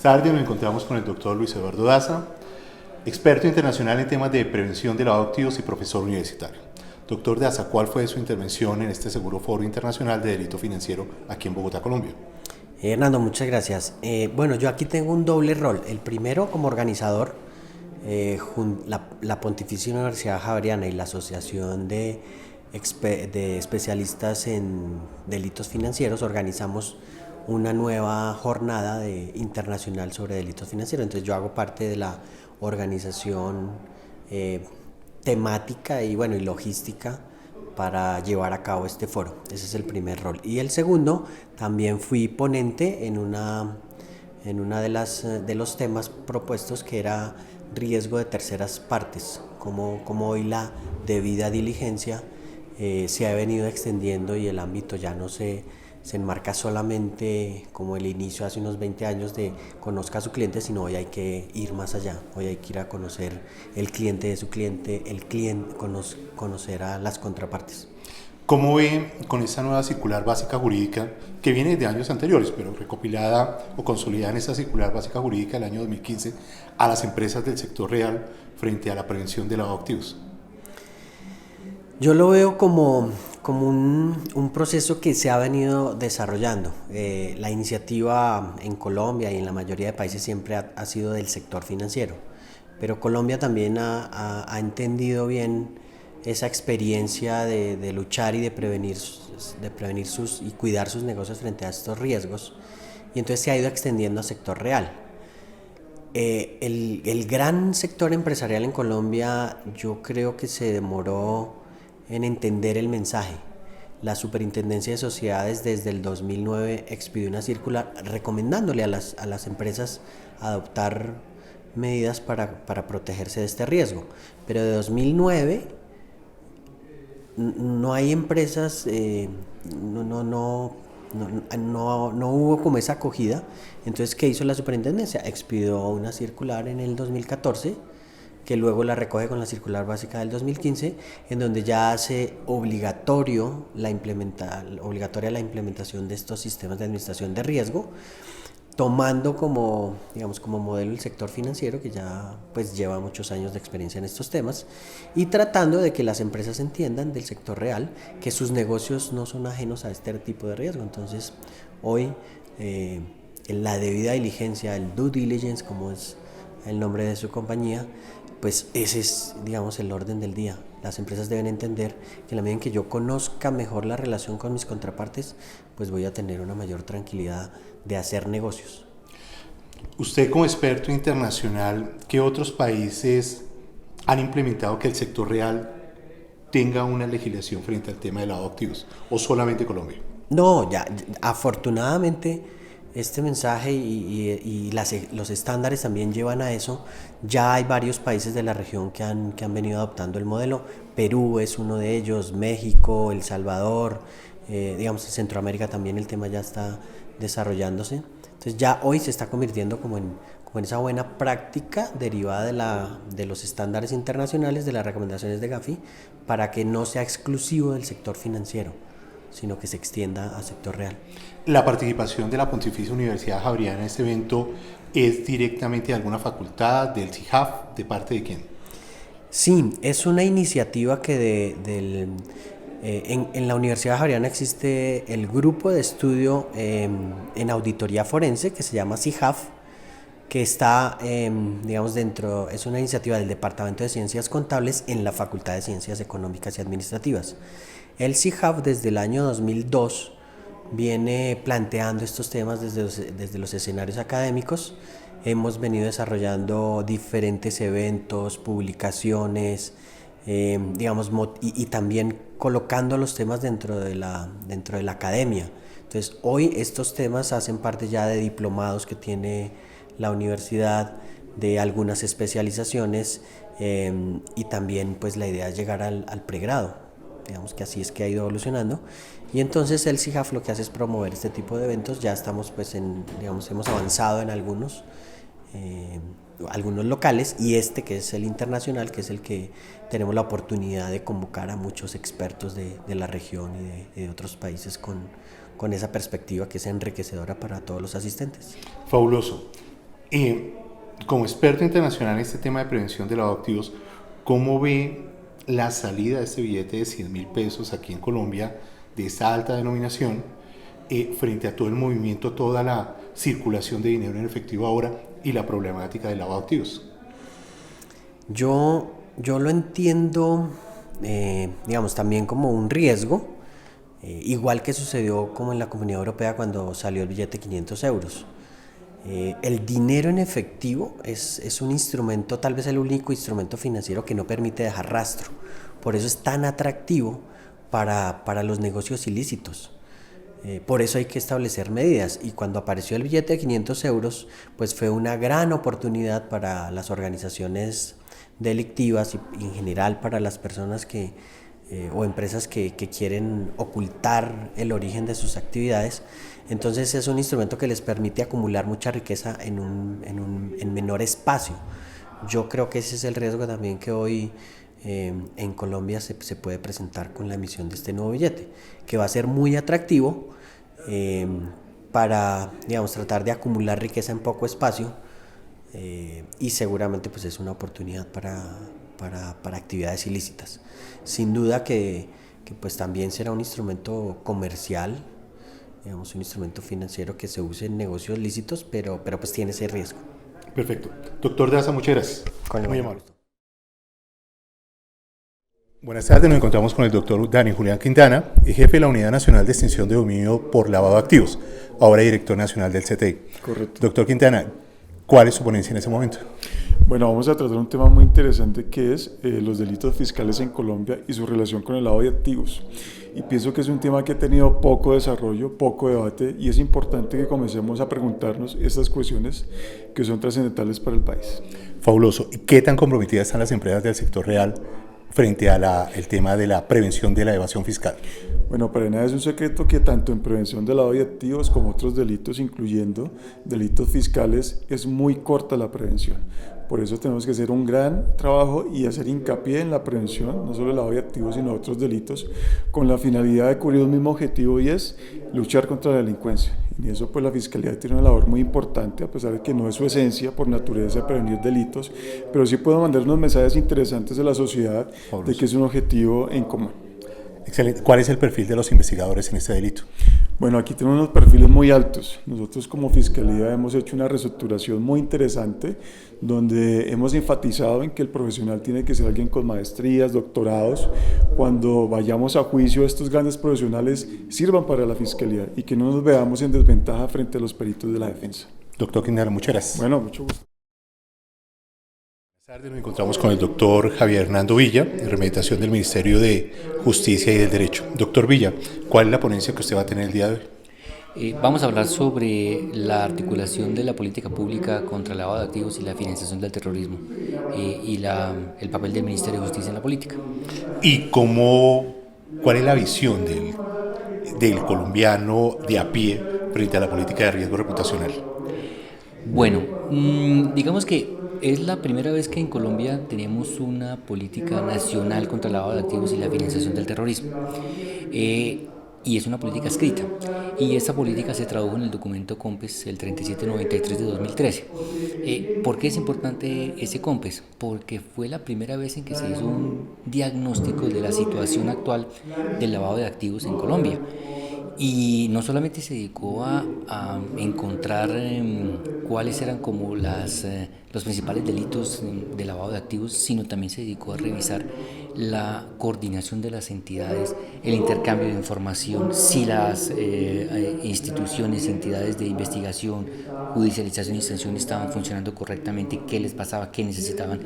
Buenas tardes, nos encontramos con el doctor Luis Eduardo Daza, experto internacional en temas de prevención de lavado de activos y profesor universitario. Doctor Daza, ¿cuál fue su intervención en este segundo foro internacional de delito financiero aquí en Bogotá, Colombia? Hernando, muchas gracias. Bueno, yo aquí tengo un doble rol. El primero como organizador, la Pontificia Universidad Javeriana y la Asociación de Especialistas en Delitos Financieros organizamos una nueva jornada internacional sobre delitos financieros. Entonces yo hago parte de la organización eh, temática y bueno y logística para llevar a cabo este foro. Ese es el primer rol. Y el segundo, también fui ponente en una de los temas propuestos, que era riesgo de terceras partes, como hoy la debida diligencia se ha venido extendiendo y el ámbito ya no se enmarca solamente como el inicio hace unos 20 años de conozca a su cliente, sino hoy hay que ir más allá. Hoy hay que ir a conocer el cliente de su cliente, el cliente, conocer a las contrapartes. ¿Cómo ve con esta nueva circular básica jurídica que viene de años anteriores, pero recopilada o consolidada en esta circular básica jurídica del año 2015 a las empresas del sector real frente a la prevención de lavado de activos? Yo lo veo como un proceso que se ha venido desarrollando. La iniciativa en Colombia y en la mayoría de países siempre ha sido del sector financiero, pero Colombia también ha entendido bien esa experiencia de luchar y de prevenir y cuidar sus negocios frente a estos riesgos, y entonces se ha ido extendiendo al sector real. El gran sector empresarial en Colombia, yo creo que se demoró en entender el mensaje. La Superintendencia de Sociedades desde el 2009 expidió una circular recomendándole a las empresas adoptar medidas para protegerse de este riesgo. Pero de 2009 no hay empresas, no hubo como esa acogida. Entonces, ¿qué hizo la superintendencia? Expidió una circular en el 2014, que luego la recoge con la circular básica del 2015, en donde ya hace obligatoria la implementación de estos sistemas de administración de riesgo, tomando como modelo el sector financiero, que ya pues lleva muchos años de experiencia en estos temas, y tratando de que las empresas entiendan del sector real que sus negocios no son ajenos a este tipo de riesgo. Entonces, hoy la debida diligencia, el due diligence, como es el nombre de su compañía, pues ese es, digamos, el orden del día. Las empresas deben entender que en la medida en que yo conozca mejor la relación con mis contrapartes, pues voy a tener una mayor tranquilidad de hacer negocios. Usted como experto internacional, ¿qué otros países han implementado que el sector real tenga una legislación frente al tema de lavado de activos? ¿O solamente Colombia? No, ya, afortunadamente este mensaje los estándares también llevan a eso. Ya hay varios países de la región que han venido adoptando el modelo. Perú es uno de ellos, México, El Salvador, digamos en Centroamérica también el tema ya está desarrollándose. Entonces ya hoy se está convirtiendo como en esa buena práctica derivada de los estándares internacionales, de las recomendaciones de Gafi, para que no sea exclusivo del sector financiero, sino que se extienda al sector real. ¿La participación de la Pontificia Universidad Javeriana en este evento es directamente de alguna facultad, del CIJAF, de parte de quién? Sí, es una iniciativa que en la Universidad Javeriana existe el grupo de estudio en auditoría forense que se llama CIJAF, que está, digamos, es una iniciativa del Departamento de Ciencias Contables en la Facultad de Ciencias Económicas y Administrativas. El CIJAF desde el año 2002 viene planteando estos temas desde los escenarios académicos. Hemos venido desarrollando diferentes eventos, publicaciones, digamos, y también colocando los temas dentro de la academia. Entonces, hoy estos temas hacen parte ya de diplomados que tiene la universidad, de algunas especializaciones, y también pues la idea es llegar al pregrado. Digamos que así es que ha ido evolucionando, y entonces el CIJAF lo que hace es promover este tipo de eventos. Ya estamos pues digamos, hemos avanzado en algunos locales, y este que es el internacional, que es el que tenemos la oportunidad de convocar a muchos expertos de la región y de otros países con esa perspectiva que es enriquecedora para todos los asistentes. Fabuloso. Eh, Como experto internacional en este tema de prevención de lavado de activos, ¿cómo ve la salida de este billete de 100.000 pesos aquí en Colombia, de esta alta denominación, frente a todo el movimiento, toda la circulación de dinero en efectivo ahora y la problemática del lavado de activos? Yo lo entiendo, digamos, también como un riesgo, igual que sucedió como en la Comunidad Europea cuando salió el billete de 500 euros. El dinero en efectivo es un instrumento, tal vez el único instrumento financiero que no permite dejar rastro. Por eso es tan atractivo para los negocios ilícitos. Por eso hay que establecer medidas, y cuando apareció el billete de 500 euros, pues fue una gran oportunidad para las organizaciones delictivas y en general para las personas o empresas que quieren ocultar el origen de sus actividades. Entonces es un instrumento que les permite acumular mucha riqueza en menor espacio. Yo creo que ese es el riesgo también que hoy en Colombia se puede presentar con la emisión de este nuevo billete, que va a ser muy atractivo para, digamos, tratar de acumular riqueza en poco espacio, y seguramente pues es una oportunidad para actividades ilícitas. Sin duda que pues también será un instrumento comercial, digamos, un instrumento financiero que se use en negocios lícitos, pero pues tiene ese riesgo. Perfecto. Doctor Daza, muchas gracias. Con Muy el amable. Buenas tardes, nos encontramos con el doctor Dani Julián Quintana, jefe de la Unidad Nacional de Extinción de Dominio por Lavado de Activos, ahora director nacional del CTI. Correcto. Doctor Quintana, ¿cuál es su ponencia en ese momento? Bueno, vamos a tratar un tema muy interesante que es los delitos fiscales en Colombia y su relación con el lavado de activos. Y pienso que es un tema que ha tenido poco desarrollo, poco debate, y es importante que comencemos a preguntarnos estas cuestiones que son trascendentales para el país. Fabuloso. ¿Y qué tan comprometidas están las empresas del sector real frente a el tema de la prevención de la evasión fiscal? Bueno, para nada es un secreto que tanto en prevención de lavado de activos como otros delitos, incluyendo delitos fiscales, es muy corta la prevención. Por eso tenemos que hacer un gran trabajo y hacer hincapié en la prevención, no solo el lavado de activos, sino otros delitos, con la finalidad de cubrir un mismo objetivo, y es luchar contra la delincuencia. Y eso pues la Fiscalía tiene una labor muy importante, a pesar de que no es su esencia por naturaleza prevenir delitos, pero sí puede mandar unos mensajes interesantes a la sociedad de que es un objetivo en común. Excelente. ¿Cuál es el perfil de los investigadores en este delito? Bueno, aquí tenemos unos perfiles muy altos. Nosotros como Fiscalía hemos hecho una reestructuración muy interesante donde hemos enfatizado en que el profesional tiene que ser alguien con maestrías, doctorados. Cuando vayamos a juicio, estos grandes profesionales sirvan para la Fiscalía y que no nos veamos en desventaja frente a los peritos de la defensa. Doctor Quintana, muchas gracias. Bueno, mucho gusto. Buenas tardes, nos encontramos con el doctor Javier Hernando Villa, en representación del Ministerio de Justicia y del Derecho. Doctor Villa, ¿cuál es la ponencia que usted va a tener el día de hoy? Vamos a hablar sobre la articulación de la política pública contra el lavado de activos y la financiación del terrorismo, y el papel del Ministerio de Justicia en la política. ¿Y cuál es la visión del colombiano de a pie frente a la política de riesgo reputacional? Bueno, digamos que es la primera vez que en Colombia tenemos una política nacional contra el lavado de activos y la financiación del terrorismo. Y es una política escrita, y esa política se tradujo en el documento COMPES, el 3793 de 2013. ¿Por qué es importante ese COMPES? Porque fue la primera vez en que se hizo un diagnóstico de la situación actual del lavado de activos en Colombia. Y no solamente se dedicó a encontrar cuáles eran como los principales delitos de lavado de activos, sino también se dedicó a revisar la coordinación de las entidades, el intercambio de información, si las instituciones, entidades de investigación, judicialización y sanción estaban funcionando correctamente, qué les pasaba, qué necesitaban.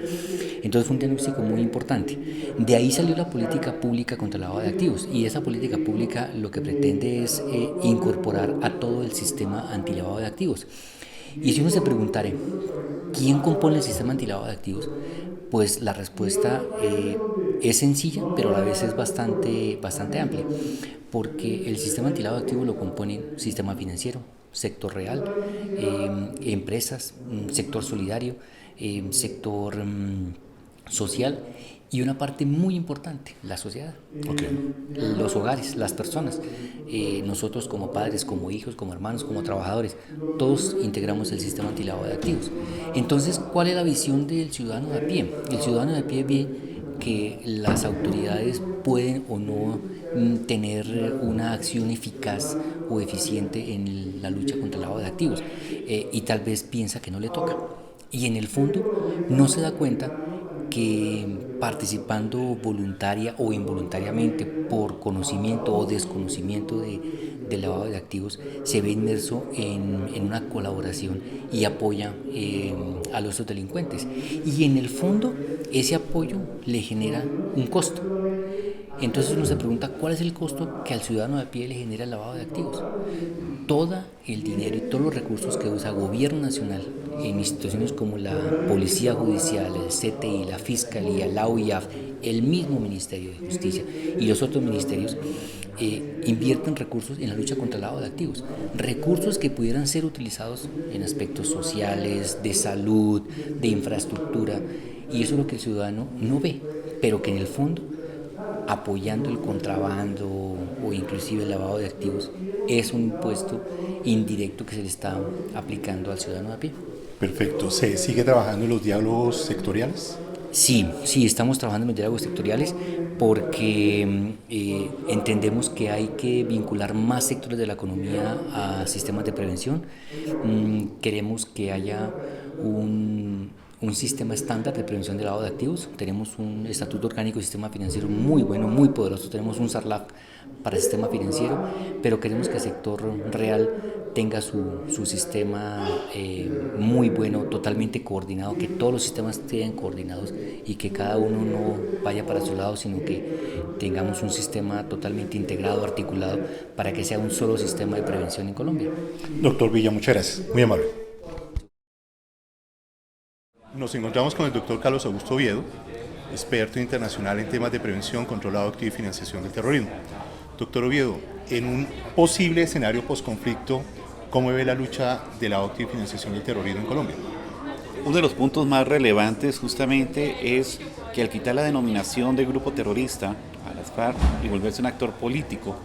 Entonces fue un diagnóstico muy importante. De ahí salió la política pública contra el lavado de activos, y esa política pública lo que pretende es incorporar a todo el sistema antilavado de activos. Y si uno se preguntara, ¿quién compone el sistema antilavado de activos? Pues la respuesta es sencilla, pero a la vez es bastante amplia, porque el sistema antilavado de activos lo componen sistema financiero, sector real, empresas, sector solidario, sector social, y una parte muy importante, la sociedad, los hogares, las personas, nosotros como padres, como hijos, como hermanos, como trabajadores, todos integramos el sistema antilavado de activos. Entonces, ¿cuál es la visión del ciudadano de a pie? El ciudadano de a pie ve que las autoridades pueden o no tener una acción eficaz o eficiente en la lucha contra el lavado de activos, y tal vez piensa que no le toca. Y en el fondo no se da cuenta que participando voluntaria o involuntariamente por conocimiento o desconocimiento del lavado de activos se ve inmerso en una colaboración y apoya a los otros delincuentes. Y en el fondo ese apoyo le genera un costo. Entonces uno se pregunta cuál es el costo que al ciudadano de a pie le genera el lavado de activos. Todo el dinero y todos los recursos que usa Gobierno Nacional en instituciones como la Policía Judicial, el CTI, la Fiscalía, la OIAF, el mismo Ministerio de Justicia y los otros ministerios invierten recursos en la lucha contra el lavado de activos. Recursos que pudieran ser utilizados en aspectos sociales, de salud, de infraestructura, y eso es lo que el ciudadano no ve, pero que en el fondo, apoyando el contrabando o inclusive el lavado de activos, es un impuesto indirecto que se le está aplicando al ciudadano de a pie. Perfecto. ¿Se sigue trabajando en los diálogos sectoriales? Sí, estamos trabajando en los diálogos sectoriales porque entendemos que hay que vincular más sectores de la economía a sistemas de prevención. Queremos que haya un sistema estándar de prevención del lavado de activos. Tenemos un estatuto orgánico de sistema financiero muy bueno, muy poderoso. Tenemos un SARLAF para el sistema financiero, pero queremos que el sector real tenga su sistema muy bueno, totalmente coordinado, que todos los sistemas estén coordinados y que cada uno no vaya para su lado, sino que tengamos un sistema totalmente integrado, articulado, para que sea un solo sistema de prevención en Colombia. Doctor Villa, muchas gracias. Muy amable. Nos encontramos con el doctor Carlos Augusto Oviedo, experto internacional en temas de prevención, control de lavado de activos y financiación del terrorismo. Doctor Oviedo, en un posible escenario posconflicto, ¿cómo ve la lucha de lavado de activos y financiación del terrorismo en Colombia? Uno de los puntos más relevantes justamente es que al quitar la denominación de grupo terrorista a las FARC y volverse un actor político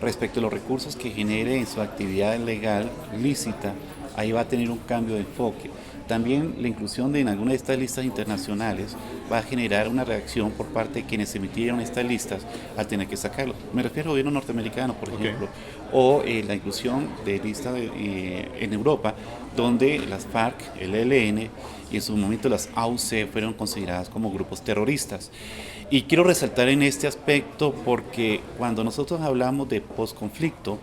respecto a los recursos que genere en su actividad legal, lícita, ahí va a tener un cambio de enfoque. También la inclusión en alguna de estas listas internacionales va a generar una reacción por parte de quienes emitieron estas listas al tener que sacarlo. Me refiero al gobierno norteamericano, por ejemplo, o la inclusión de listas en Europa, donde las FARC, el ELN y en su momento las AUC fueron consideradas como grupos terroristas. Y quiero resaltar en este aspecto porque cuando nosotros hablamos de posconflicto,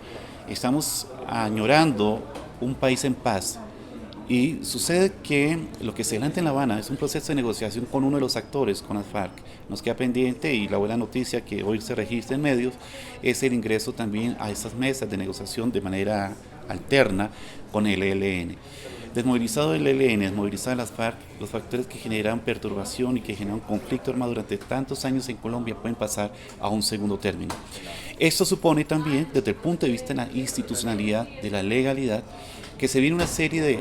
estamos añorando un país en paz. Y sucede que lo que se adelanta en La Habana es un proceso de negociación con uno de los actores, con las FARC. Nos queda pendiente, y la buena noticia que hoy se registra en medios es el ingreso también a esas mesas de negociación de manera alterna con el ELN. Desmovilizado el ELN, desmovilizado las FARC, los factores que generan perturbación y que generan conflicto armado durante tantos años en Colombia pueden pasar a un segundo término. Esto supone también, desde el punto de vista de la institucionalidad, de la legalidad, que se viene una serie de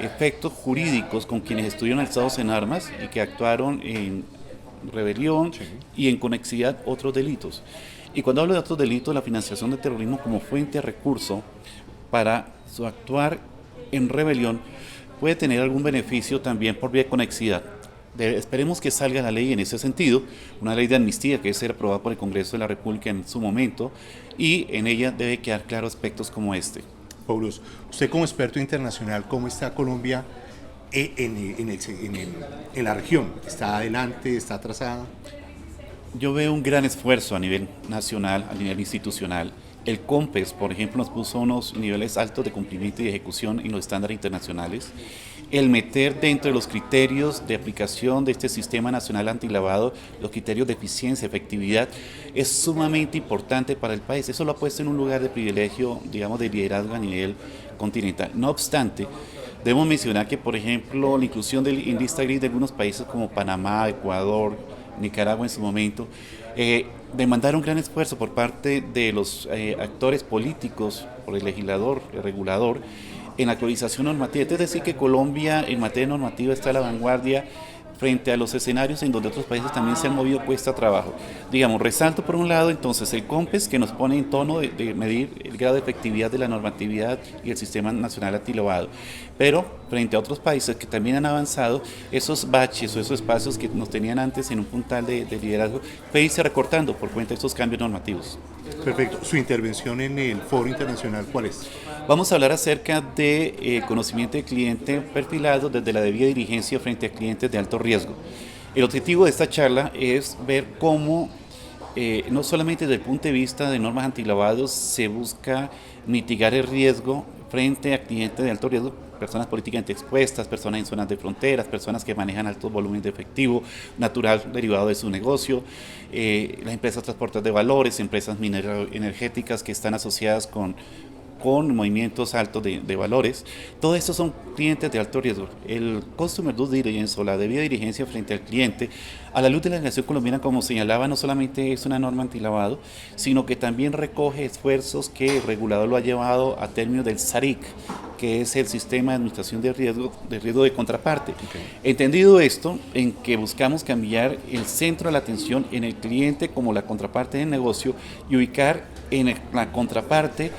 efectos jurídicos con quienes estuvieron alzados en armas y que actuaron en rebelión y en conexidad otros delitos. Y cuando hablo de otros delitos, la financiación del terrorismo como fuente de recurso para su actuar en rebelión puede tener algún beneficio también por vía de conexidad. Esperemos que salga la ley en ese sentido, una ley de amnistía que debe ser aprobada por el Congreso de la República en su momento, y en ella debe quedar claros aspectos como este. Paulus, usted como experto internacional, ¿cómo está Colombia en la región? ¿Está adelante? ¿Está atrasada? Yo veo un gran esfuerzo a nivel nacional, a nivel institucional. El COMPES, por ejemplo, nos puso unos niveles altos de cumplimiento y ejecución en los estándares internacionales. El meter dentro de los criterios de aplicación de este sistema nacional antilavado los criterios de eficiencia, efectividad, es sumamente importante para el país. Eso lo ha puesto en un lugar de privilegio, digamos, de liderazgo a nivel continental. No obstante, debemos mencionar que, por ejemplo, la inclusión en lista gris de algunos países como Panamá, Ecuador, Nicaragua en su momento, demandaron un gran esfuerzo por parte de los actores políticos, por el legislador, el regulador, en la actualización normativa. Es decir, que Colombia en materia normativa está a la vanguardia frente a los escenarios en donde otros países también se han movido cuesta trabajo. Digamos, resalto por un lado entonces el COMPES, que nos pone en tono de medir el grado de efectividad de la normatividad y el Sistema Nacional Antilavado, pero frente a otros países que también han avanzado, esos baches o esos espacios que nos tenían antes en un puntal de liderazgo, puede irse recortando por cuenta de estos cambios normativos. Perfecto. ¿Su intervención en el foro internacional cuál es? Vamos a hablar acerca de conocimiento de cliente perfilado desde la debida diligencia frente a clientes de alto riesgo. El objetivo de esta charla es ver cómo, no solamente desde el punto de vista de normas antilavados, se busca mitigar el riesgo frente a clientes de alto riesgo, personas políticamente expuestas, personas en zonas de fronteras, personas que manejan altos volúmenes de efectivo natural derivado de su negocio, las empresas transportes de valores, empresas minero-energéticas que están asociadas con movimientos altos de valores. Todos estos son clientes de alto riesgo. El Customer Due Diligence o la debida diligencia frente al cliente, a la luz de la legislación colombiana, como señalaba, no solamente es una norma antilavado, sino que también recoge esfuerzos que el regulador lo ha llevado a términos del SARIC, que es el Sistema de Administración de Riesgo de Contraparte. Okay. Entendido esto, en que buscamos cambiar el centro de la atención en el cliente como la contraparte del negocio y ubicar en la contraparte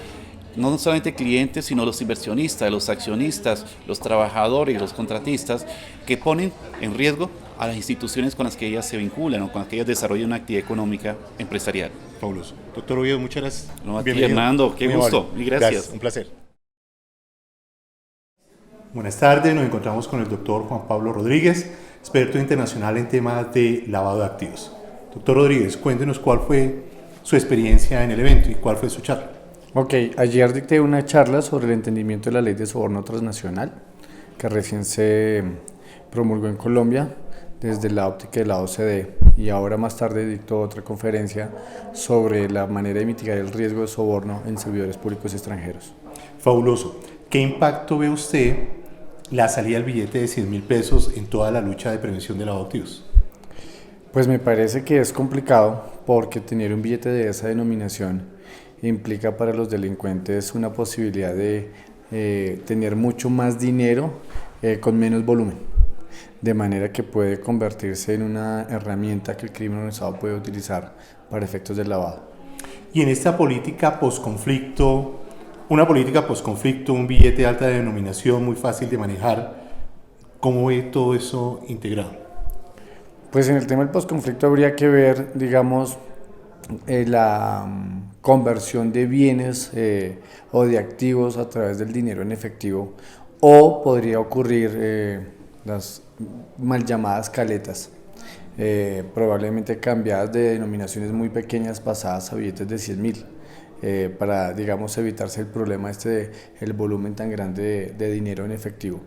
no solamente clientes, sino los inversionistas, los accionistas, los trabajadores, los contratistas, que ponen en riesgo a las instituciones con las que ellas se vinculan o con las que ellas desarrollan una actividad económica empresarial. Fabuloso. Doctor Oviedo, muchas gracias. No, a ti, Hernando, qué gusto y gracias. Un placer. Buenas tardes, nos encontramos con el doctor Juan Pablo Rodríguez, experto internacional en temas de lavado de activos. Doctor Rodríguez, cuéntenos cuál fue su experiencia en el evento y cuál fue su charla. Ok, ayer dicté una charla sobre el entendimiento de la ley de soborno transnacional, que recién se promulgó en Colombia desde la óptica de la OCDE, y ahora más tarde dictó otra conferencia sobre la manera de mitigar el riesgo de soborno en servidores públicos extranjeros. Fabuloso. ¿Qué impacto ve usted la salida del billete de 100.000 pesos en toda la lucha de prevención de lavado de activos? Pues me parece que es complicado porque tener un billete de esa denominación implica para los delincuentes una posibilidad de tener mucho más dinero con menos volumen, de manera que puede convertirse en una herramienta que el crimen organizado puede utilizar para efectos del lavado. Y en esta política posconflicto, un billete de alta denominación muy fácil de manejar, ¿cómo ve todo eso integrado? Pues en el tema del posconflicto habría que ver, digamos, la conversión de bienes o de activos a través del dinero en efectivo, o podría ocurrir las mal llamadas caletas, probablemente cambiadas de denominaciones muy pequeñas pasadas a billetes de 100.000, para, digamos, evitarse el problema el volumen tan grande de dinero en efectivo.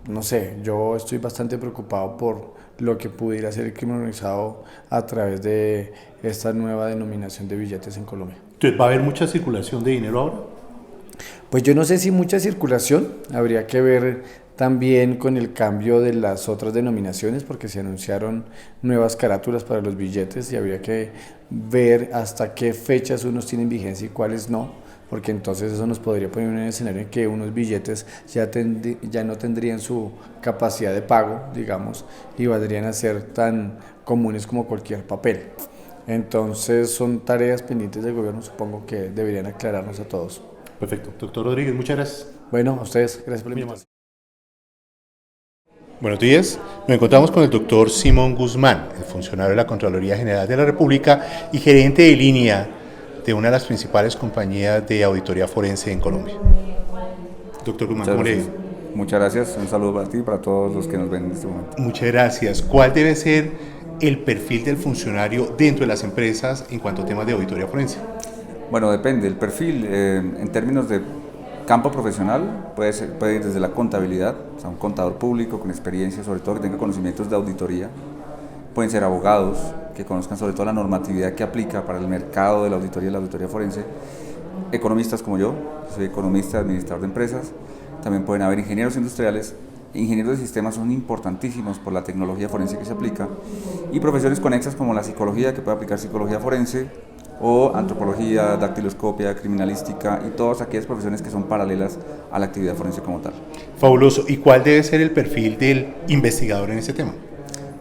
No sé, yo estoy bastante preocupado por lo que pudiera hacer el crimen organizado a través de esta nueva denominación de billetes en Colombia. Entonces, ¿va a haber mucha circulación de dinero ahora? Pues yo no sé si mucha circulación, habría que ver también con el cambio de las otras denominaciones, porque se anunciaron nuevas carátulas para los billetes y habría que ver hasta qué fechas unos tienen vigencia y cuáles no, porque entonces eso nos podría poner en un escenario en que unos billetes ya no tendrían su capacidad de pago, digamos, y valdrían a ser tan comunes como cualquier papel. Entonces son tareas pendientes del gobierno, supongo que deberían aclararnos a todos. Perfecto. Doctor Rodríguez, muchas gracias. Bueno, a ustedes, gracias por la invitación. Buenos días, nos encontramos con el doctor Simón Guzmán, el funcionario de la Contraloría General de la República y gerente de línea de una de las principales compañías de auditoría forense en Colombia. Doctor Guzmán, ¿cómo le digo? Muchas gracias, un saludo para ti y para todos los que nos ven en este momento. Muchas gracias. ¿Cuál debe ser el perfil del funcionario dentro de las empresas en cuanto a temas de auditoría forense? Bueno, depende. El perfil en términos de campo profesional puede ir desde la contabilidad, o sea, un contador público con experiencia, sobre todo que tenga conocimientos de auditoría. Pueden ser abogados que conozcan sobre todo la normatividad que aplica para el mercado de la auditoría forense. Economistas como yo soy economista, administrador de empresas. También pueden haber ingenieros industriales. Ingenieros de sistemas son importantísimos por la tecnología forense que se aplica. Y profesiones conexas como la psicología, que puede aplicar psicología forense, o antropología, dactiloscopia, criminalística y todas aquellas profesiones que son paralelas a la actividad forense como tal. Fabuloso. ¿Y cuál debe ser el perfil del investigador en este tema?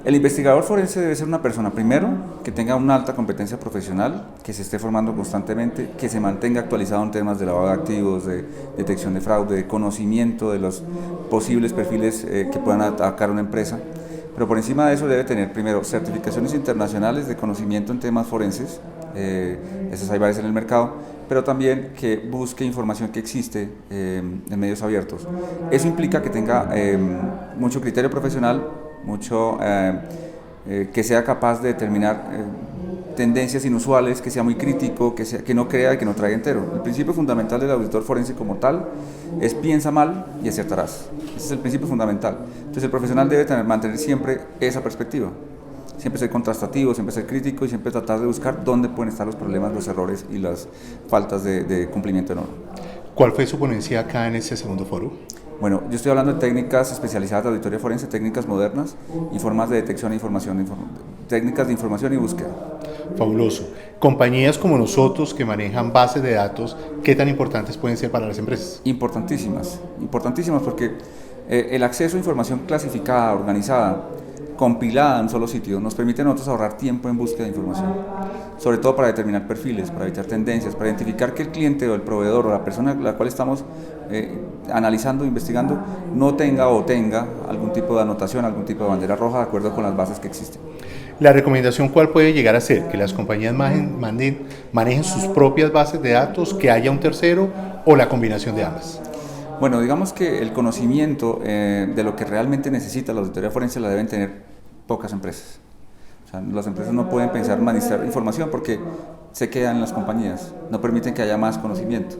El investigador forense debe ser una persona, primero, que tenga una alta competencia profesional, que se esté formando constantemente, que se mantenga actualizado en temas de lavado de activos, de detección de fraude, de conocimiento de los posibles perfiles que puedan atacar una empresa. Pero por encima de eso debe tener, primero, certificaciones internacionales de conocimiento en temas forenses, esas hay varias en el mercado, pero también que busque información que existe en medios abiertos. Eso implica que tenga mucho criterio profesional, mucho que sea capaz de determinar tendencias inusuales, que sea muy crítico, que no crea y que no traiga entero. El principio fundamental del auditor forense como tal es piensa mal y acertarás. Ese es el principio fundamental. Entonces el profesional debe mantener siempre esa perspectiva. Siempre ser contrastativo, siempre ser crítico y siempre tratar de buscar dónde pueden estar los problemas, los errores y las faltas de cumplimiento de norma. ¿Cuál fue su ponencia acá en este segundo foro? Bueno, yo estoy hablando de técnicas especializadas de auditoría forense, técnicas modernas y formas de detección de información, técnicas de información y búsqueda. Fabuloso. Compañías como nosotros que manejan bases de datos, ¿qué tan importantes pueden ser para las empresas? Importantísimas porque el acceso a información clasificada, organizada, compilada en un solo sitio, nos permite a nosotros ahorrar tiempo en búsqueda de información, sobre todo para determinar perfiles, para evitar tendencias, para identificar que el cliente o el proveedor o la persona a la cual estamos analizando, investigando, no tenga o tenga algún tipo de anotación, algún tipo de bandera roja de acuerdo con las bases que existen. La recomendación, ¿cuál puede llegar a ser? ¿Que las compañías manejen sus propias bases de datos, que haya un tercero o la combinación de ambas? Bueno, digamos que el conocimiento de lo que realmente necesita la auditoría forense la deben tener pocas empresas. O sea, las empresas no pueden pensar en administrar información porque se quedan en las compañías, no permiten que haya más conocimiento.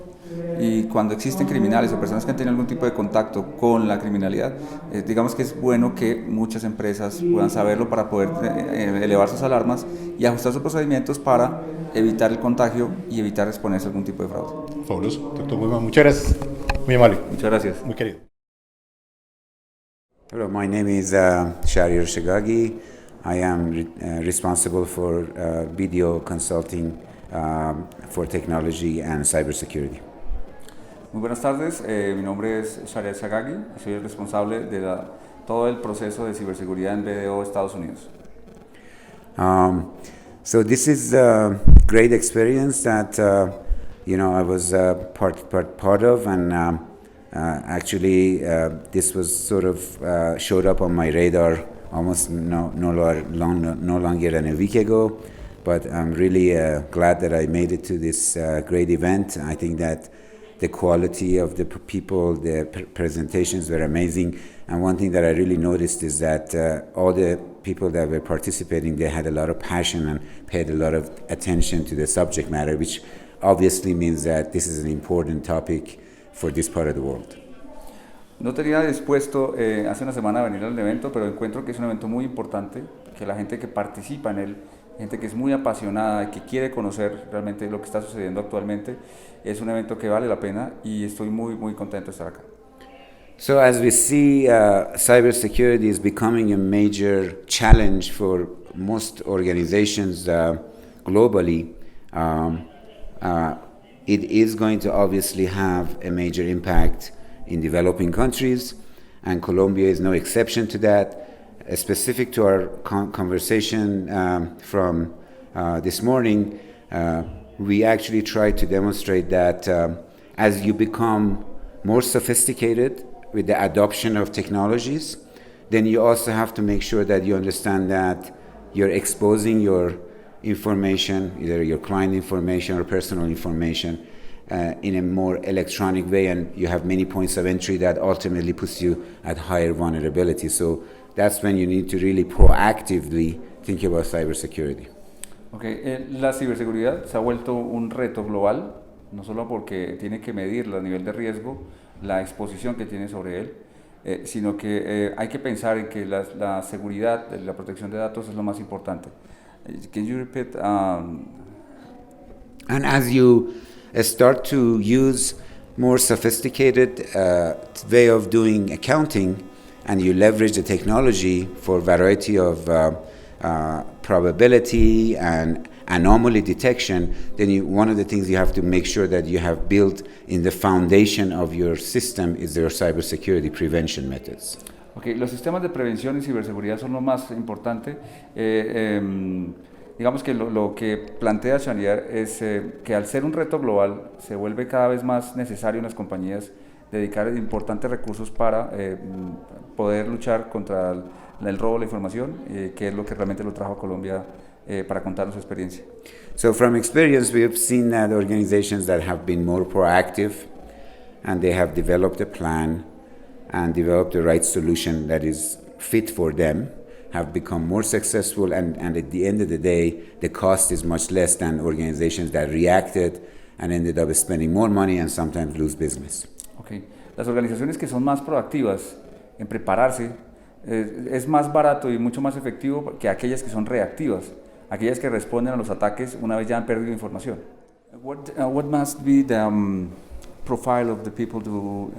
Y cuando existen criminales o personas que han tenido algún tipo de contacto con la criminalidad, digamos que es bueno que muchas empresas puedan saberlo para poder elevar sus alarmas y ajustar sus procedimientos para evitar el contagio y evitar exponerse a algún tipo de fraude. Fabuloso. Doctor Guzmán, muchas gracias. Muy amable. Muchas gracias. Muy querido. Hello, my name is Shahriar Shagagi. I am responsible for video consulting for technology and cybersecurity. Muy buenas tardes, mi nombre es Shahriar Shagagi y soy el responsable de todo el proceso de ciberseguridad en BDO Estados Unidos. So this is a great experience that I was part of, and actually this was sort of showed up on my radar almost no longer than a week ago. But I'm really glad that I made it to this great event. I think that the quality of the people, the presentations were amazing. And one thing that I really noticed is that all the people that were participating, they had a lot of passion and paid a lot of attention to the subject matter, which obviously means that this is an important topic for this part of the world. No tenía dispuesto hace una semana venir al evento, pero encuentro que es un evento muy importante, que la gente que participa en él, gente que es muy apasionada y que quiere conocer realmente lo que está sucediendo actualmente, es un evento que vale la pena y estoy muy contento de estar acá. So as we see, cybersecurity is becoming a major challenge for most organizations globally. It is going to obviously have a major impact in developing countries, and Colombia is no exception to that. Specific to our conversation from this morning, we actually tried to demonstrate that as you become more sophisticated with the adoption of technologies, then you also have to make sure that you understand that you're exposing your information, either your client information or personal information, in a more electronic way, and you have many points of entry that ultimately puts you at higher vulnerability. So that's when you need to really proactively think about cybersecurity. Okay. La ciberseguridad se ha vuelto un reto global, no solo porque tiene que medir el nivel de riesgo, la exposición que tiene sobre él, sino que hay que pensar en que la seguridad, la protección de datos es lo más importante. Can you repeat? And as you start to use more sophisticated way of doing accounting, and you leverage the technology for a variety of probability and anomaly detection, then one of the things you have to make sure that you have built in the foundation of your system is their cybersecurity prevention methods. Okay, los sistemas de prevención y ciberseguridad son lo más importante. Digamos que lo que plantea Chanier es que al ser un reto global se vuelve cada vez más necesario en las compañías dedicar importantes recursos para poder luchar contra el robo de la información, que es lo que realmente lo trajo a Colombia para contarnos su experiencia. So from experience, we have seen that organizations that have been more proactive and they have developed a plan and developed the right solution that is fit for them have become more successful, and at the end of the day, the cost is much less than organizations that reacted and ended up spending more money and sometimes lose business. Okay. Las organizaciones que son más proactivas en prepararse es más barato y mucho más efectivo que aquellas que son reactivas, aquellas que responden a los ataques una vez ya han perdido información. What must be the profile of the people to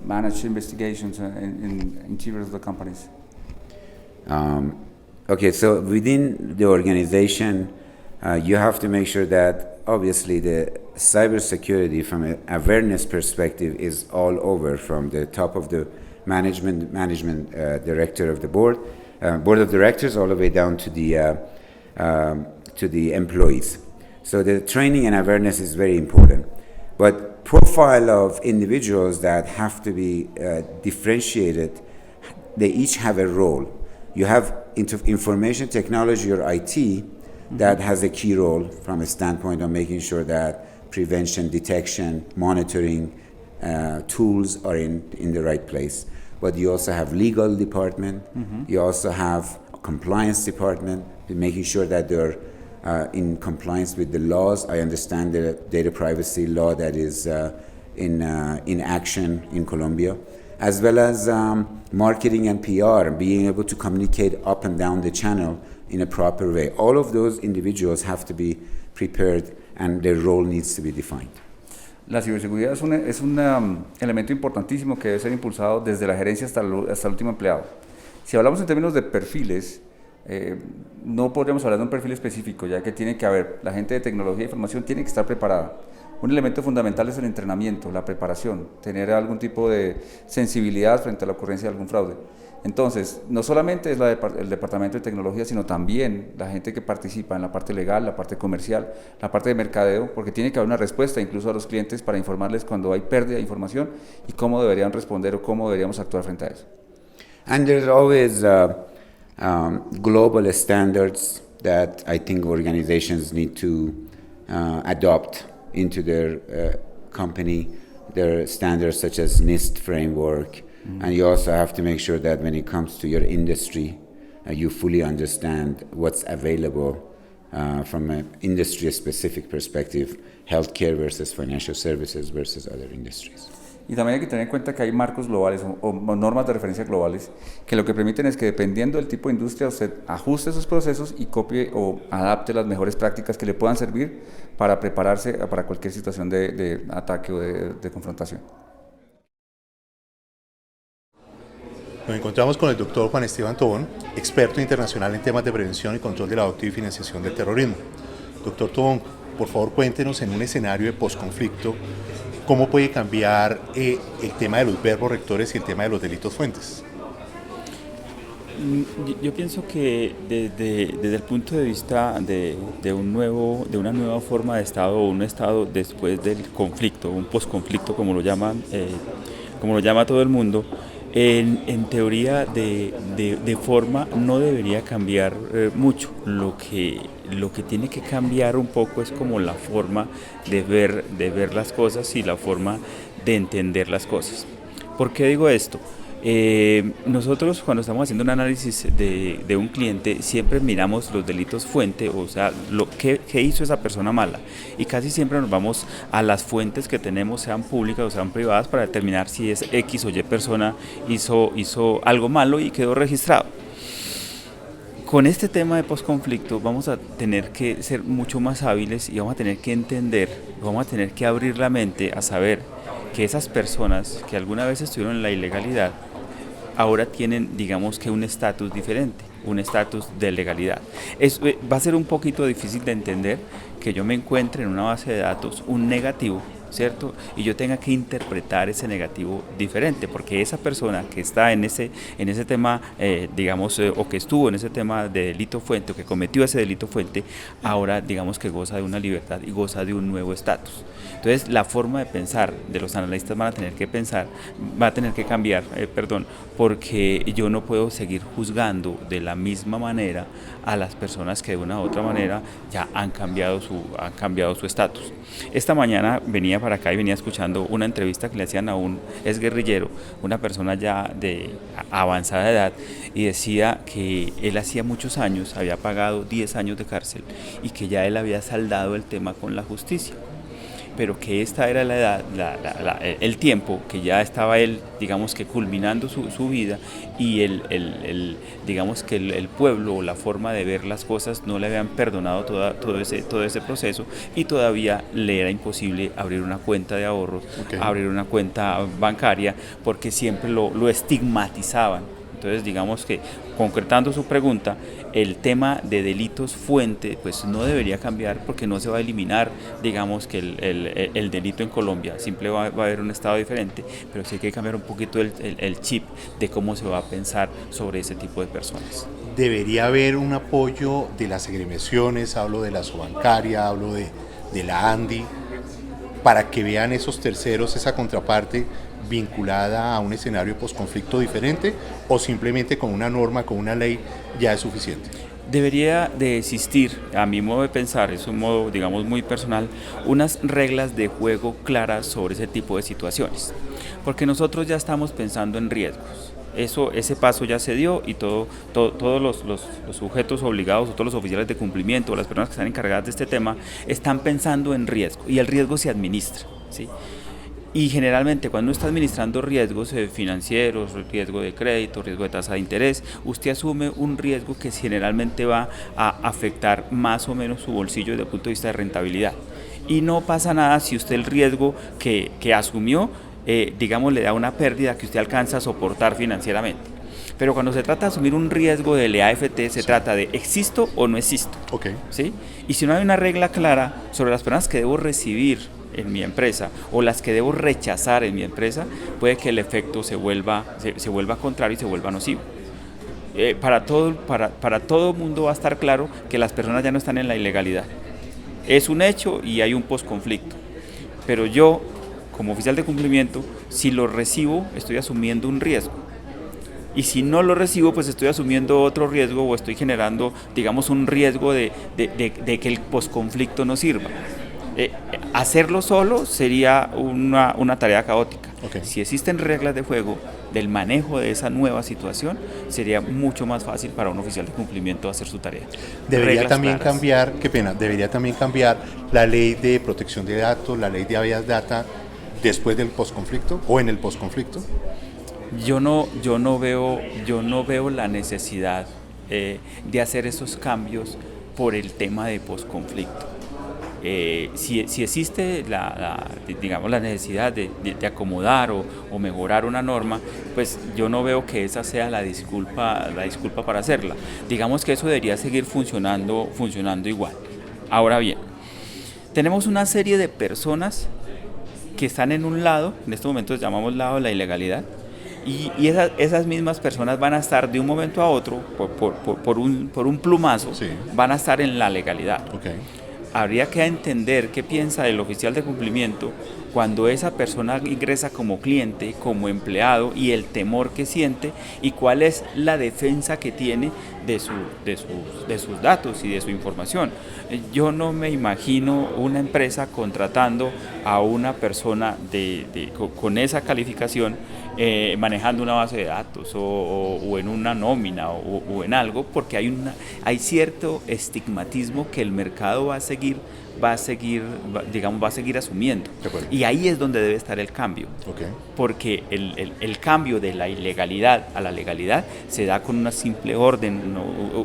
manage investigations in interiors of the companies? Okay, so within the organization, you have to make sure that obviously the cybersecurity from an awareness perspective is all over, from the top of the management director of the board of directors, all the way down to the employees. So the training and awareness is very important. But profile of individuals that have to be differentiated, they each have a role. You have information technology or IT that has a key role from a standpoint of making sure that prevention, detection, monitoring tools are in the right place. But you also have legal department, you also have a compliance department, making sure that they're in compliance with the laws. I understand the data privacy law that is in action in Colombia, as well as marketing and PR, and being able to communicate up and down the channel in a proper way. All of those individuals have to be prepared and their role needs to be defined. La ciberseguridad es un elemento importantísimo que debe ser impulsado desde la gerencia hasta el último empleado. Si hablamos en términos de perfiles, no podríamos hablar de un perfil específico, ya que tiene que haber, la gente de tecnología e información tiene que estar preparada. Un elemento fundamental es el entrenamiento, la preparación, tener algún tipo de sensibilidad frente a la ocurrencia de algún fraude. Entonces, no solamente es el departamento de tecnología, sino también la gente que participa en la parte legal, la parte comercial, la parte de mercadeo, porque tiene que haber una respuesta incluso a los clientes para informarles cuando hay pérdida de información y cómo deberían responder o cómo deberíamos actuar frente a eso. And there's always global standards that I think organizations need to adopt into their company. There are standards such as NIST framework, and you also have to make sure that when it comes to your industry, you fully understand what's available from an industry-specific perspective, healthcare versus financial services versus other industries. Y también hay que tener en cuenta que hay marcos globales o normas de referencia globales que lo que permiten es que dependiendo del tipo de industria usted ajuste sus procesos y copie o adapte las mejores prácticas que le puedan servir para prepararse para cualquier situación de ataque o de confrontación. Nos encontramos con el doctor Juan Esteban Tobón, experto internacional en temas de prevención y control del adopto y financiación del terrorismo. Doctor Tobón, por favor cuéntenos en un escenario de posconflicto cómo puede cambiar el tema de los verbos rectores y el tema de los delitos fuentes. Yo pienso que desde el punto de vista de una nueva forma de Estado o un Estado después del conflicto, un posconflicto como lo llama todo el mundo, en teoría de forma no debería cambiar mucho. Lo que tiene que cambiar un poco es como la forma de ver las cosas y la forma de entender las cosas. ¿Por qué digo esto? Nosotros cuando estamos haciendo un análisis de un cliente siempre miramos los delitos fuente, o sea, qué hizo esa persona mala, y casi siempre nos vamos a las fuentes que tenemos, sean públicas o sean privadas, para determinar si es X o Y persona hizo algo malo y quedó registrado. Con este tema de posconflicto vamos a tener que ser mucho más hábiles y vamos a tener que entender, vamos a tener que abrir la mente a saber que esas personas que alguna vez estuvieron en la ilegalidad ahora tienen, digamos que, un estatus diferente. un estatus de legalidad. Va a ser un poquito difícil de entender que yo me encuentre en una base de datos un negativo, ¿cierto? Y yo tenga que interpretar ese negativo diferente, porque esa persona que está en ese tema, digamos, o que estuvo en ese tema de delito fuente, o que cometió ese delito fuente, ahora digamos que goza de una libertad y goza de un nuevo estatus. Entonces, la forma de pensar de los analistas va a tener que cambiar, porque yo no puedo seguir juzgando de la misma manera a las personas que de una u otra manera ya han cambiado su estatus. Esta mañana venía para acá y venía escuchando una entrevista que le hacían a un exguerrillero, una persona ya de avanzada edad, y decía que él hacía muchos años había pagado 10 años de cárcel y que ya él había saldado el tema con la justicia, pero que esta era la edad, el tiempo que ya estaba él, digamos que culminando su vida, y digamos que el pueblo o la forma de ver las cosas no le habían perdonado todo ese proceso, y todavía le era imposible abrir una cuenta de ahorros, abrir una cuenta bancaria, porque siempre lo estigmatizaban. Entonces, digamos que, concretando su pregunta, el tema de delitos fuente pues no debería cambiar, porque no se va a eliminar, digamos, que el delito en Colombia. Siempre va a haber un estado diferente, pero sí hay que cambiar un poquito el chip de cómo se va a pensar sobre ese tipo de personas. Debería haber un apoyo de las agremiaciones, hablo de la Sobancaria, hablo de la ANDI, para que vean esos terceros, esa contraparte vinculada a un escenario posconflicto diferente, o simplemente con una norma, con una ley ya es suficiente. Debería de existir, a mi modo de pensar, es un modo, digamos, muy personal, unas reglas de juego claras sobre ese tipo de situaciones, porque nosotros ya estamos pensando en riesgos. Ese paso ya se dio, y todos los sujetos obligados, o todos los oficiales de cumplimiento, o las personas que están encargadas de este tema, están pensando en riesgo, y el riesgo se administra, ¿sí? Y generalmente cuando uno está administrando riesgos financieros, riesgo de crédito, riesgo de tasa de interés, usted asume un riesgo que generalmente va a afectar más o menos su bolsillo desde el punto de vista de rentabilidad. Y no pasa nada si usted el riesgo que asumió, digamos, le da una pérdida que usted alcanza a soportar financieramente. Pero cuando se trata de asumir un riesgo del EAFT, se trata de ¿existo o no existo? ¿Sí? Y si no hay una regla clara sobre las personas que debo recibir en mi empresa o las que debo rechazar en mi empresa, puede que el efecto se vuelva contrario y se vuelva nocivo. Para todo mundo va a estar claro que las personas ya no están en la ilegalidad. Es un hecho y hay un posconflicto. Pero yo, como oficial de cumplimiento, si lo recibo, estoy asumiendo un riesgo. Y si no lo recibo, pues estoy asumiendo otro riesgo, o estoy generando, digamos, un riesgo de que el posconflicto no sirva. Hacerlo solo sería una tarea caótica. Si existen reglas de juego del manejo de esa nueva situación, sería mucho más fácil para un oficial de cumplimiento hacer su tarea. Debería también cambiar la ley de protección de datos, la ley de habeas data después del posconflicto o en el posconflicto. Yo no veo la necesidad de hacer esos cambios por el tema de posconflicto. Si existe digamos, la necesidad de acomodar o mejorar una norma, pues yo no veo que esa sea la disculpa para hacerla. Digamos que eso debería seguir funcionando igual. Ahora bien, tenemos una serie de personas que están en un lado, en estos momentos llamamos lado de la ilegalidad, y esas mismas personas van a estar de un momento a otro, por un plumazo, sí, van a estar en la legalidad. Habría que entender qué piensa el oficial de cumplimiento cuando esa persona ingresa como cliente, como empleado, y el temor que siente, y cuál es la defensa que tiene de sus datos y de su información. Yo no me imagino una empresa contratando a una persona con esa calificación, manejando una base de datos o en una nómina o en algo, porque hay cierto estigmatismo que el mercado va a seguir asumiendo. Y ahí es donde debe estar el cambio. Porque el cambio de la ilegalidad a la legalidad se da con una simple orden,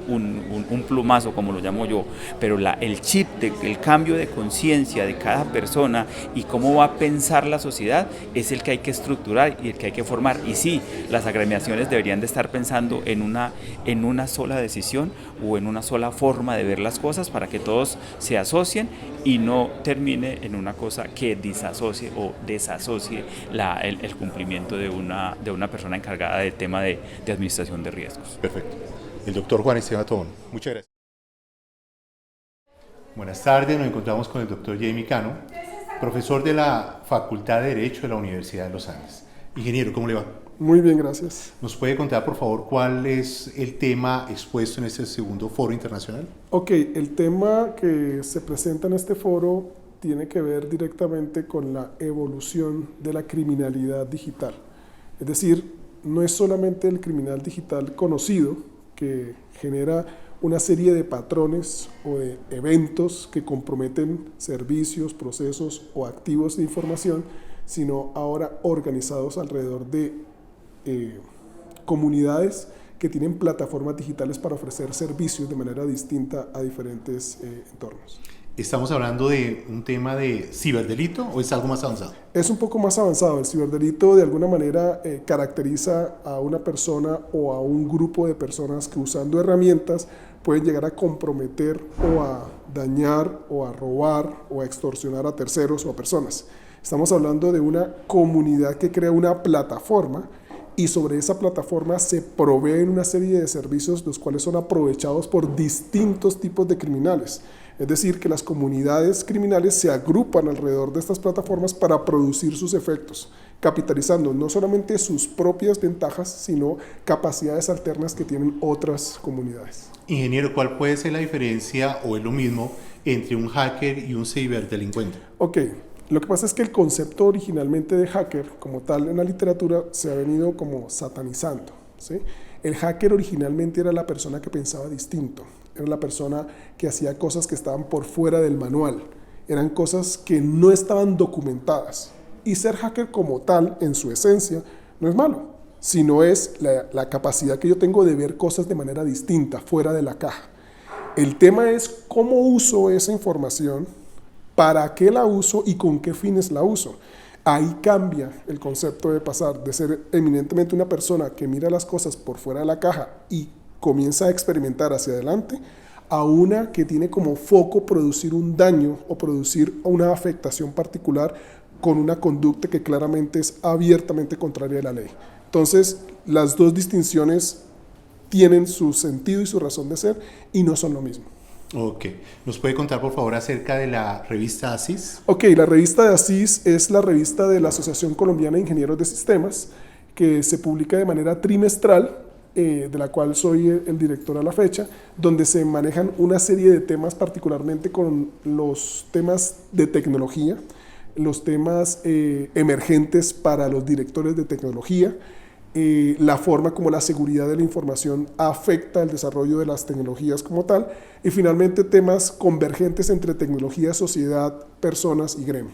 un plumazo, como lo llamo yo, pero el chip, el cambio de conciencia de cada persona y cómo va a pensar la sociedad es el que hay que estructurar y el que hay que que formar. Y sí, las agremiaciones deberían de estar pensando en una sola decisión o en una sola forma de ver las cosas para que todos se asocien y no termine en una cosa que disasocie o desasocie el cumplimiento de una persona encargada del tema de administración de riesgos. Perfecto. El doctor Juan Esteban Tobón. Muchas gracias. Buenas tardes, nos encontramos con el doctor Jamie Cano, profesor de la Facultad de Derecho de la Universidad de los Andes. Ingeniero, ¿cómo le va? Muy bien, gracias. ¿Nos puede contar, por favor, cuál es el tema expuesto en este segundo foro internacional? Ok, el tema que se presenta en este foro tiene que ver directamente con la evolución de la criminalidad digital. Es decir, no es solamente el criminal digital conocido que genera una serie de patrones o de eventos que comprometen servicios, procesos o activos de información, sino ahora organizados alrededor de comunidades que tienen plataformas digitales para ofrecer servicios de manera distinta a diferentes entornos. ¿Estamos hablando de un tema de ciberdelito o es algo más avanzado? Es un poco más avanzado. El ciberdelito de alguna manera caracteriza a una persona o a un grupo de personas que usando herramientas pueden llegar a comprometer o a dañar o a robar o a extorsionar a terceros o a personas. Estamos hablando de una comunidad que crea una plataforma y sobre esa plataforma se proveen una serie de servicios los cuales son aprovechados por distintos tipos de criminales. Es decir, que las comunidades criminales se agrupan alrededor de estas plataformas para producir sus efectos, capitalizando no solamente sus propias ventajas, sino capacidades alternas que tienen otras comunidades. Ingeniero, ¿cuál puede ser la diferencia o es lo mismo entre un hacker y un ciberdelincuente? Ok, lo que pasa es que el concepto originalmente de hacker, como tal en la literatura, se ha venido como satanizando, ¿sí? El hacker originalmente era la persona que pensaba distinto, era la persona que hacía cosas que estaban por fuera del manual, eran cosas que no estaban documentadas. Y ser hacker como tal, en su esencia, no es malo, sino es la capacidad que yo tengo de ver cosas de manera distinta, fuera de la caja. El tema es cómo uso esa información, para qué la uso y con qué fines la uso. Ahí cambia el concepto de pasar de ser eminentemente una persona que mira las cosas por fuera de la caja y comienza a experimentar hacia adelante, a una que tiene como foco producir un daño o producir una afectación particular con una conducta que claramente es abiertamente contraria a la ley. Entonces, las dos distinciones tienen su sentido y su razón de ser y no son lo mismo. Ok. ¿Nos puede contar, por favor, acerca de la revista ASIS? Ok, la revista de ASIS es la revista de la Asociación Colombiana de Ingenieros de Sistemas, que se publica de manera trimestral, de la cual soy el director a la fecha, donde se manejan una serie de temas, particularmente con los temas de tecnología, los temas emergentes para los directores de tecnología, la forma como la seguridad de la información afecta el desarrollo de las tecnologías como tal, y finalmente temas convergentes entre tecnología, sociedad, personas y gremio.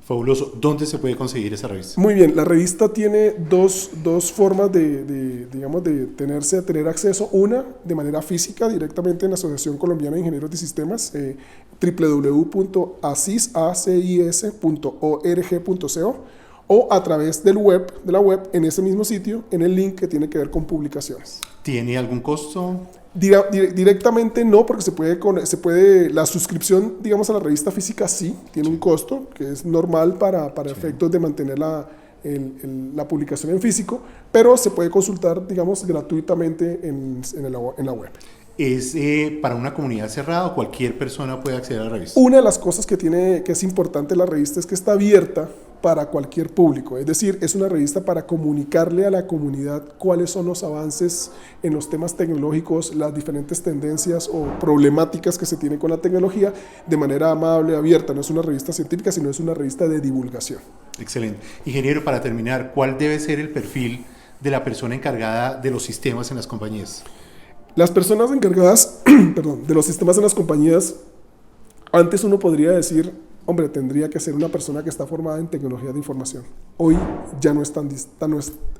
Fabuloso. ¿Dónde se puede conseguir esa revista? Muy bien, la revista tiene dos formas de tener acceso. Una, de manera física, directamente en la Asociación Colombiana de Ingenieros de Sistemas, www.asis.org.co, o a través de la web, en ese mismo sitio, en el link que tiene que ver con publicaciones. ¿Tiene algún costo? Directamente no, porque se puede, la suscripción, digamos, a la revista física sí, tiene un costo, que es normal para efectos de mantener la publicación en físico, pero se puede consultar, digamos, gratuitamente en la web. ¿Es para una comunidad cerrada o cualquier persona puede acceder a la revista? Una de las cosas que es importante la revista es que está abierta para cualquier público, es decir, es una revista para comunicarle a la comunidad cuáles son los avances en los temas tecnológicos, las diferentes tendencias o problemáticas que se tienen con la tecnología de manera amable, abierta. No es una revista científica, sino es una revista de divulgación. Excelente. Ingeniero, para terminar, ¿cuál debe ser el perfil de la persona encargada de los sistemas en las compañías? Las personas encargadas de los sistemas en las compañías, antes uno podría decir, hombre, tendría que ser una persona que está formada en tecnología de información. Hoy ya no es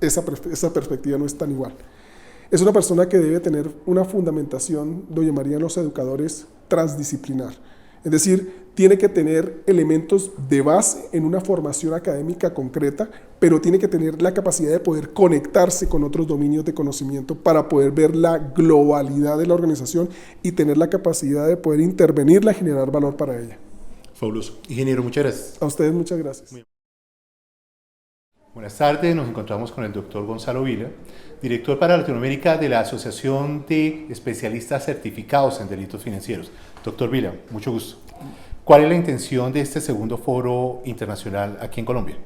esa perspectiva no es tan igual. Es una persona que debe tener una fundamentación, lo llamarían los educadores, transdisciplinar. Es decir, tiene que tener elementos de base en una formación académica concreta, pero tiene que tener la capacidad de poder conectarse con otros dominios de conocimiento para poder ver la globalidad de la organización y tener la capacidad de poder intervenirla y generar valor para ella. Fabuloso. Ingeniero, muchas gracias. A ustedes muchas gracias. Buenas tardes, nos encontramos con el doctor Gonzalo Vila, director para Latinoamérica de la Asociación de Especialistas Certificados en Delitos Financieros. Doctor Vila, mucho gusto. ¿Cuál es la intención de este segundo foro internacional aquí en Colombia?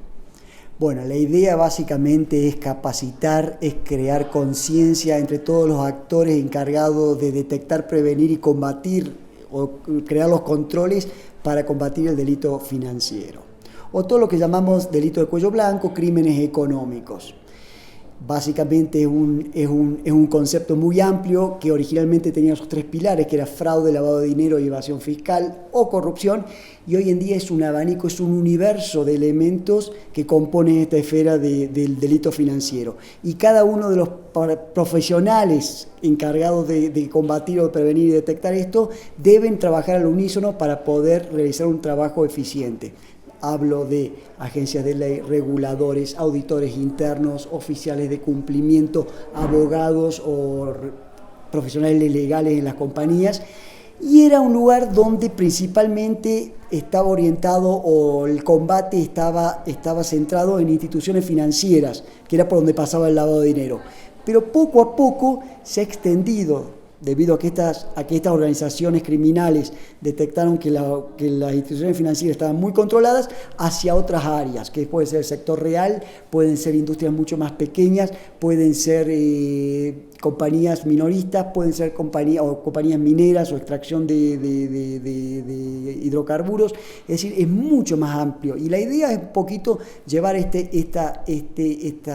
Bueno, la idea básicamente es capacitar, es crear conciencia entre todos los actores encargados de detectar, prevenir y combatir o crear los controles para combatir el delito financiero, o todo lo que llamamos delito de cuello blanco, crímenes económicos. Básicamente es un concepto muy amplio que originalmente tenía esos tres pilares, que era fraude, lavado de dinero y evasión fiscal o corrupción, y hoy en día es un abanico, es un universo de elementos que componen esta esfera del delito financiero. Y cada uno de los profesionales encargados de combatir o de prevenir y detectar esto deben trabajar al unísono para poder realizar un trabajo eficiente. Hablo de agencias de ley, reguladores, auditores internos, oficiales de cumplimiento, abogados o profesionales legales en las compañías. Y era un lugar donde principalmente estaba orientado o el combate estaba centrado en instituciones financieras, que era por donde pasaba el lavado de dinero. Pero poco a poco se ha extendido, debido a que estas organizaciones criminales detectaron que las instituciones financieras estaban muy controladas, hacia otras áreas, que puede ser el sector real, pueden ser industrias mucho más pequeñas, pueden ser compañías minoristas, pueden ser compañías mineras o extracción de hidrocarburos. Es decir, es mucho más amplio. Y la idea es un poquito llevar esta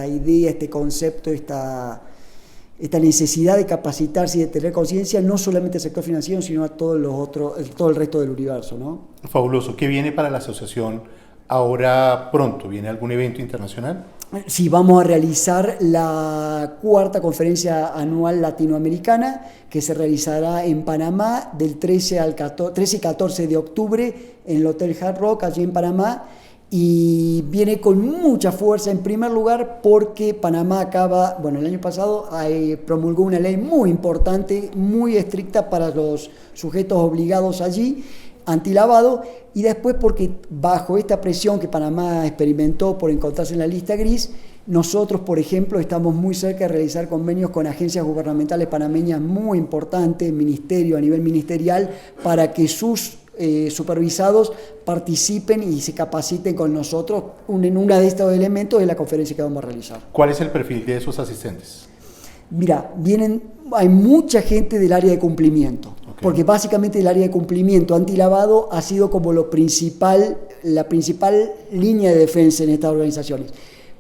idea, este concepto, esta necesidad de capacitarse y de tener conciencia, no solamente al sector financiero, sino a todo el resto del universo, ¿no? Fabuloso. ¿Qué viene para la asociación ahora pronto? ¿Viene algún evento internacional? Sí, vamos a realizar la 4ª conferencia anual latinoamericana, que se realizará en Panamá del 13 y 14 de octubre en el Hotel Hard Rock, allí en Panamá. Y viene con mucha fuerza, en primer lugar, porque Panamá el año pasado promulgó una ley muy importante, muy estricta para los sujetos obligados allí, antilavado, y después porque bajo esta presión que Panamá experimentó por encontrarse en la lista gris, nosotros, por ejemplo, estamos muy cerca de realizar convenios con agencias gubernamentales panameñas muy importantes, a nivel ministerial, para que sus supervisados participen y se capaciten con nosotros en uno de estos elementos de la conferencia que vamos a realizar. ¿Cuál es el perfil de esos asistentes? Mira, hay mucha gente del área de cumplimiento, porque básicamente el área de cumplimiento antilavado ha sido como la principal línea de defensa en estas organizaciones.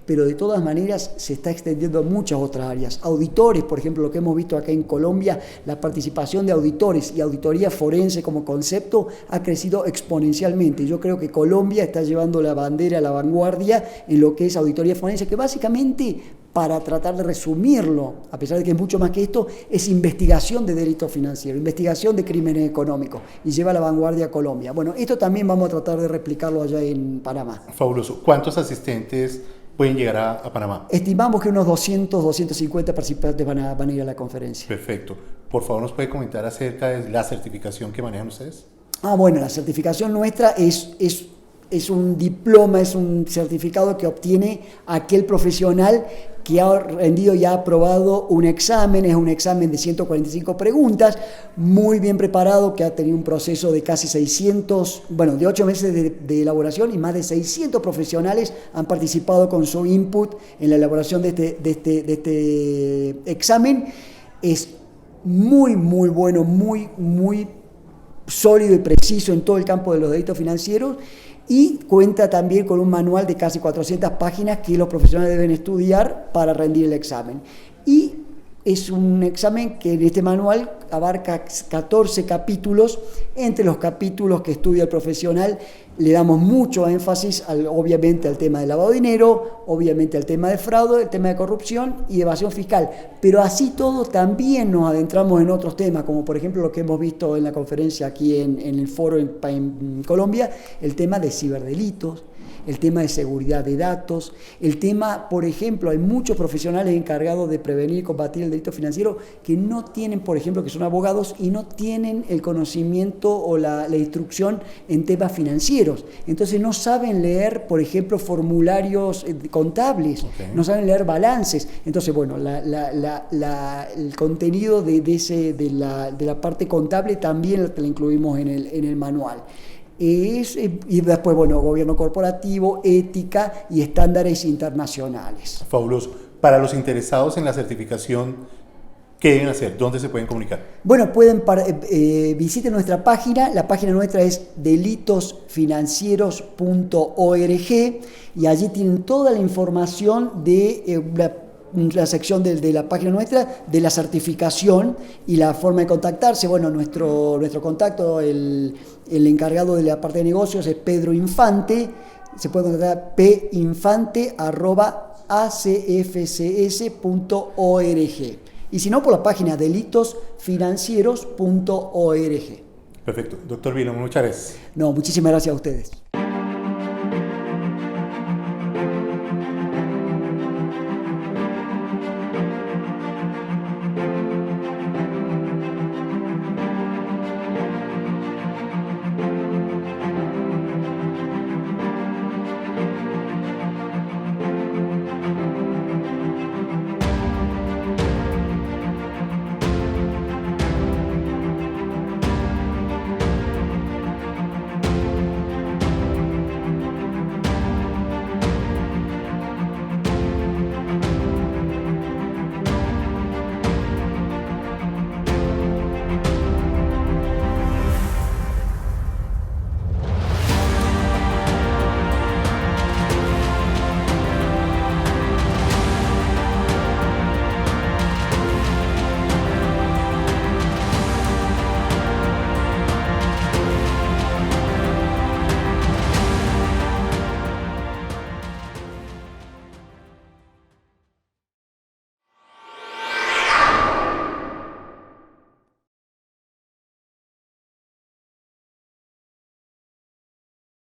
Pero de todas maneras se está extendiendo a muchas otras áreas. Auditores, por ejemplo, lo que hemos visto acá en Colombia, la participación de auditores y auditoría forense como concepto ha crecido exponencialmente. Yo creo que Colombia está llevando la bandera a la vanguardia en lo que es auditoría forense, que básicamente, para tratar de resumirlo, a pesar de que es mucho más que esto, es investigación de delitos financieros, investigación de crímenes económicos, y lleva a la vanguardia a Colombia. Bueno, esto también vamos a tratar de replicarlo allá en Panamá. Fabuloso. ¿Cuántos asistentes pueden llegar a Panamá? Estimamos que unos 200, 250 participantes van a ir a la conferencia. Perfecto. Por favor, ¿nos puede comentar acerca de la certificación que manejan ustedes? Bueno, la certificación nuestra es un diploma, es un certificado que obtiene aquel profesional que ha rendido y ha aprobado un examen. Es un examen de 145 preguntas, muy bien preparado, que ha tenido un proceso de casi de 8 meses de elaboración, y más de 600 profesionales han participado con su input en la elaboración de este examen. Es muy, muy bueno, muy, muy sólido y preciso en todo el campo de los delitos financieros, y cuenta también con un manual de casi 400 páginas que los profesionales deben estudiar para rendir el examen. Y Es un examen que en este manual abarca 14 capítulos. Entre los capítulos que estudia el profesional le damos mucho énfasis obviamente al tema de lavado de dinero, obviamente al tema de fraude, el tema de corrupción y evasión fiscal. Pero así todo también nos adentramos en otros temas, como por ejemplo lo que hemos visto en la conferencia aquí en el foro en Colombia, el tema de ciberdelitos, el tema de seguridad de datos, el tema, por ejemplo, hay muchos profesionales encargados de prevenir y combatir el delito financiero que no tienen, por ejemplo, que son abogados y no tienen el conocimiento o la instrucción en temas financieros. Entonces no saben leer, por ejemplo, formularios contables, no saben leer balances. Entonces, bueno, el contenido de la parte contable también la incluimos en el manual. Y después, bueno, gobierno corporativo, ética y estándares internacionales. Fabuloso. Para los interesados en la certificación, ¿qué deben hacer? ¿Dónde se pueden comunicar? Bueno, visiten nuestra página. La página nuestra es delitosfinancieros.org y allí tienen toda la información de la sección de la página nuestra de la certificación y la forma de contactarse. Bueno, nuestro contacto, el encargado de la parte de negocios es Pedro Infante. Se puede contactar pinfante@acfcs.org y si no, por la página delitosfinancieros.org. Perfecto. Doctor Vino, muchas gracias. No, muchísimas gracias a ustedes.